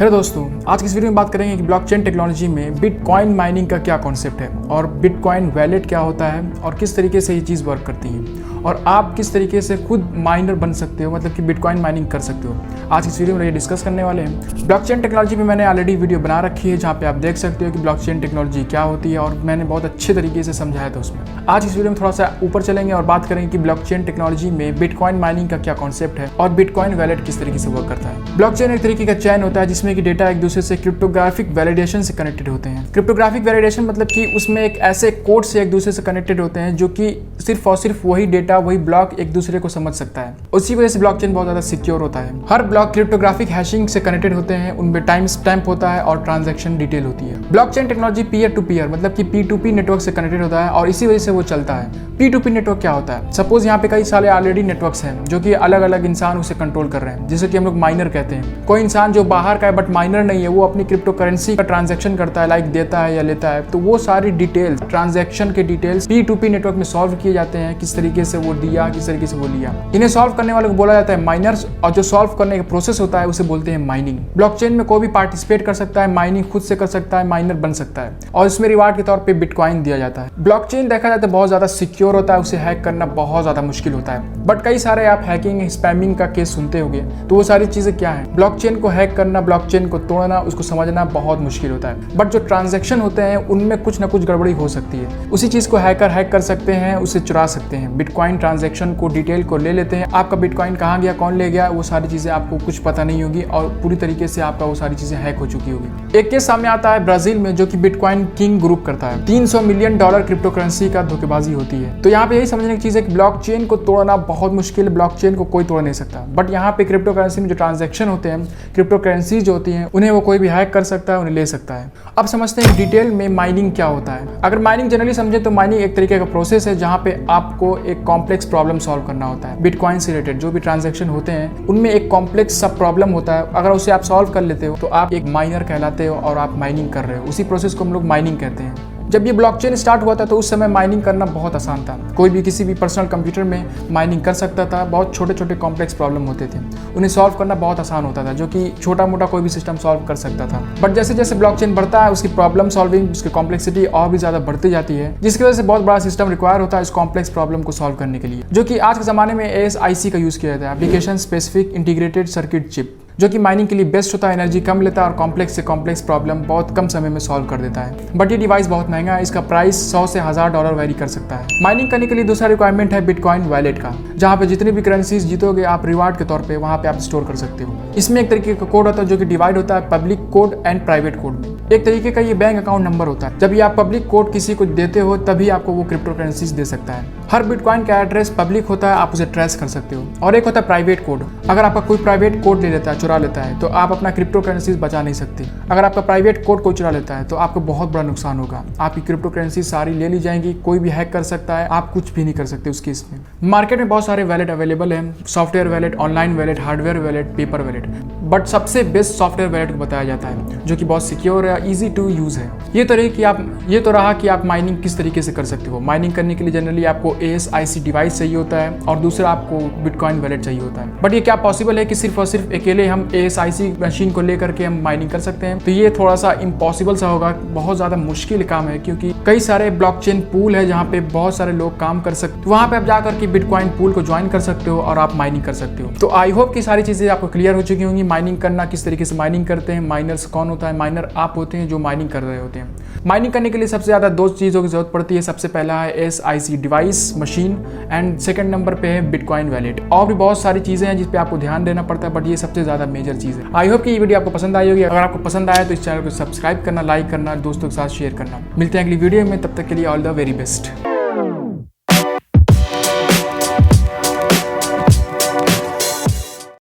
Hello दोस्तों, आज की इस वीडियो में बात करेंगे कि ब्लॉकचेन टेक्नोलॉजी में बिटकॉइन माइनिंग का क्या कॉन्सेप्ट है और बिटकॉइन वैलेट क्या होता है और किस तरीके से ये चीज़ वर्क करती है और आप किस तरीके से खुद माइनर बन सकते हो, मतलब कि बिटकॉइन माइनिंग कर सकते हो। आज इस वीडियो में ये डिस्कस करने वाले हैं। ब्लॉकचेन टेक्नोलॉजी पे मैंने ऑलरेडी वीडियो बना रखी है जहाँ पे आप देख सकते हो कि ब्लॉकचेन टेक्नोलॉजी क्या होती है और मैंने बहुत अच्छे तरीके से समझाया था उसमें। आज इस वीडियो में थोड़ा सा ऊपर चलेंगे और बात करेंगे कि ब्लॉकचेन टेक्नोलॉजी में बिटकॉइन माइनिंग का क्या कॉन्सेप्ट है और बिटकॉइन वैलेट किस तरीके से वर्क करता है। ब्लॉकचेन एक तरीके का चैन होता है जिसमें कि डेटा एक दूसरे से क्रिप्टोग्राफिक वैलिडेशन से कनेक्टेड होते हैं। क्रिप्टोग्राफिक वैलिडेशन मतलब कि उसमें एक ऐसे कोड से एक दूसरे से कनेक्टेड होते हैं जो कि सिर्फ और सिर्फ वही डेटा, वही ब्लॉक एक दूसरे को समझ सकता है। उसी वजह से ब्लॉकचेन बहुत ज्यादा सिक्योर होता है। हर ब्लॉक क्रिप्टोग्राफिक हैशिंग से कनेक्टेड होते हैं, उनमें टाइम स्टैम्प होता है और ट्रांजैक्शन डिटेल होती है। Blockchain technology peer to peer मतलब कि P2P नेटवर्क से कनेक्टेड होता है और इसी वजह से वो चलता है। P2P नेटवर्क क्या होता है? सपोज यहाँ पे कई सारे ऑलरेडी नेटवर्क्स हैं जो कि अलग अलग इंसान उसे कंट्रोल कर रहे हैं, जिसे कि हम लोग माइनर कहते हैं। कोई इंसान जो बाहर का है बट माइनर नहीं है, वो अपनी क्रिप्टो करेंसी का ट्रांजैक्शन करता है, लाइक देता है या लेता है, तो वो सारी डिटेल्स, ट्रांजैक्शन के डिटेल्स P2P नेटवर्क में सॉल्व किए जाते हैं। किस तरीके से वो दिया, किस तरीके से वो लिया, इन्हें सॉल्व करने वाले को बोला जाता है माइनर्स, और जो सॉल्व करने का प्रोसेस होता है उसे बोलते हैं माइनिंग। ब्लॉकचेन में कोई भी पार्टिसिपेट कर सकता है, माइनिंग खुद से कर सकता है, माइनर बन सकता है और इसमें रिवार्ड के तौर पे बिटकॉइन दिया जाता है। ब्लॉकचेन देखा जाता है बहुत ज्यादा सिक्योर होता है, उसे हैक करना बहुत ज्यादा मुश्किल होता है। बट कई सारे आप हैकिंग, स्पैमिंग का केस सुनते होंगे, तो वो सारी चीजें क्या है? ब्लॉकचेन को हैक करना, ब्लॉकचेन को तोड़ना, उसको समझना बहुत मुश्किल होता है। बट जो ट्रांजैक्शन होते हैं उनमें कुछ ना कुछ गड़बड़ी हो सकती है। उसी चीज को हैकर हैक कर सकते हैं, उसे चुरा सकते हैं। बिटकॉइन ट्रांजैक्शन को, डिटेल को ले लेते हैं। आपका बिटकॉइन कहाँ गया, कौन ले गया, वो सारी चीजें आपको कुछ पता नहीं होगी और पूरी तरीके से आपका वो सारी चीजें हैक हो चुकी होगी। एक केस सामने आता है ब्राजील में, जो कि बिटकॉइन किंग ग्रुप करता है। $300 मिलियन क्रिप्टो करेंसी का धोखेबाजी होती है। तो यहाँ पे यही समझने की चीज है कि ब्लॉकचेन को तोड़ना बहुत मुश्किल है, ब्लॉकचेन को कोई तोड़ नहीं सकता। बट यहाँ पे क्रिप्टो करेंसी में जो ट्रांजैक्शन होते हैं, क्रिप्टो करेंसी जो होती हैं, उन्हें वो कोई भी हैक कर सकता है, उन्हें ले सकता है। अब समझते हैं डिटेल में माइनिंग क्या होता है। अगर माइनिंग जनरली समझे तो माइनिंग एक तरीके का प्रोसेस है जहाँ पे आपको एक कॉम्प्लेक्स प्रॉब्लम सॉल्व करना होता है। बिटकॉइन से रिलेटेड जो भी ट्रांजैक्शन होते हैं उनमें एक कॉम्प्लेक्स सब प्रॉब्लम होता है। अगर उसे आप सॉल्व कर लेते हो तो आप एक माइनर कहलाते हो और आप माइनिंग कर रहे हो। उसी प्रोसेस को हम लोग माइनिंग कहते हैं। जब ये ब्लॉकचेन स्टार्ट हुआ था तो उस समय माइनिंग करना बहुत आसान था। कोई भी किसी भी पर्सनल कंप्यूटर में माइनिंग कर सकता था। बहुत छोटे छोटे कॉम्प्लेक्स प्रॉब्लम होते थे, उन्हें सॉल्व करना बहुत आसान होता था, जो कि छोटा मोटा कोई भी सिस्टम सॉल्व कर सकता था। बट जैसे जैसे ब्लॉकचेन बढ़ता है, उसकी प्रॉब्लम सॉल्विंग, उसकी कॉम्प्लेक्सिटी और भी ज़्यादा बढ़ती जाती है, जिसकी वजह से बहुत बड़ा सिस्टम रिक्वायर होता है इस कॉम्प्लेक्स प्रॉब्लम को सॉल्व करने के लिए, जो कि आज के ज़माने में ASIC का यूज़ किया जाता है, application specific integrated circuit chip, जो कि माइनिंग के लिए बेस्ट होता है। एनर्जी कम लेता है और कॉम्प्लेक्स से कॉम्प्लेक्स प्रॉब्लम बहुत कम समय में सॉल्व कर देता है। बट ये डिवाइस बहुत महंगा है, इसका प्राइस $100 से $1000 वेरी कर सकता है। माइनिंग करने के लिए दूसरा रिक्वायरमेंट है बिटकॉइन वैलेट का, जहाँ पे जितनी भी करेंसीज जीतोगे आप रिवार्ड के तौर पे वहाँ पे आप स्टोर कर सकते हो। इसमें एक तरीके का कोड होता है जो कि डिवाइड होता है public code and private code में। एक तरीके का ये बैंक अकाउंट नंबर होता है। जब ये आप पब्लिक कोड किसी को देते हो तभी आपको वो क्रिप्टो करेंसीज दे सकता है। हर बिटकॉइन का एड्रेस पब्लिक होता है, आप उसे ट्रेस कर सकते हो। और एक होता है प्राइवेट कोड। अगर आपका कोई प्राइवेट कोड ले लेता है, चुरा लेता है, तो आप अपना क्रिप्टो करेंसीज बचा नहीं सकते। अगर आपका प्राइवेट कोड कोई चुरा लेता है तो आपको बहुत बड़ा नुकसान होगा। आपकी क्रिप्टो करेंसी सारी ले ली जाएंगी, कोई भी हैक कर सकता है, आप कुछ भी नहीं कर सकते उस केस में। मार्केट में बहुत सारे वैलेट अवेलेबल हैं, software wallet, online wallet, hardware wallet, paper wallet. But सबसे बेस्ट सॉफ्टवेयर वैलेट को बताया जाता है, जो कि बहुत सिक्योर है, ईजी टू यूज है। ये तो रहा कि आप माइनिंग किस तरीके से कर सकते हो। माइनिंग करने के लिए जनरली आपको ASIC डिवाइस चाहिए होता है और दूसरा आपको बिटकॉइन वैलेट चाहिए होता है। बट ये क्या पॉसिबल है कि सिर्फ और सिर्फ अकेले हम ASIC मशीन को लेकर के हम माइनिंग कर सकते हैं? तो ये थोड़ा सा इम्पॉसिबल सा होगा, बहुत ज़्यादा मुश्किल काम है, क्योंकि कई सारे ब्लॉकचेन पूल है जहाँ पे बहुत सारे लोग काम कर सकते हैं। तो वहाँ पे आप जाकर के बिटकॉइन पूल को ज्वाइन कर सकते हो और आप माइनिंग कर सकते हो। तो आई होप कि सारी चीज़ें आपको क्लियर हो चुकी होंगी। माइनिंग करना, किस तरीके से माइनिंग करते हैं, माइनर्स कौन होता है। माइनर आप होते हैं जो माइनिंग कर रहे होते हैं। माइनिंग करने के लिए सबसे ज़्यादा दो चीज़ों की जरूरत पड़ती है। सबसे पहला है ASIC device machine and second number पे है बिटकॉइन वैलेट। और भी बहुत सारी चीज़ें हैं जिस पे आपको ध्यान देना पड़ता है, बट ये सबसे ज़्यादा मेजर चीज़ है। आई होप कि ये वीडियो आपको पसंद आई होगी। अगर आपको पसंद आया तो इस चैनल को सब्सक्राइब करना, लाइक करना, दोस्तों के साथ शेयर करना। मिलते हैं अगली वीडियो में, तब तक के लिए ऑल द वेरी बेस्ट।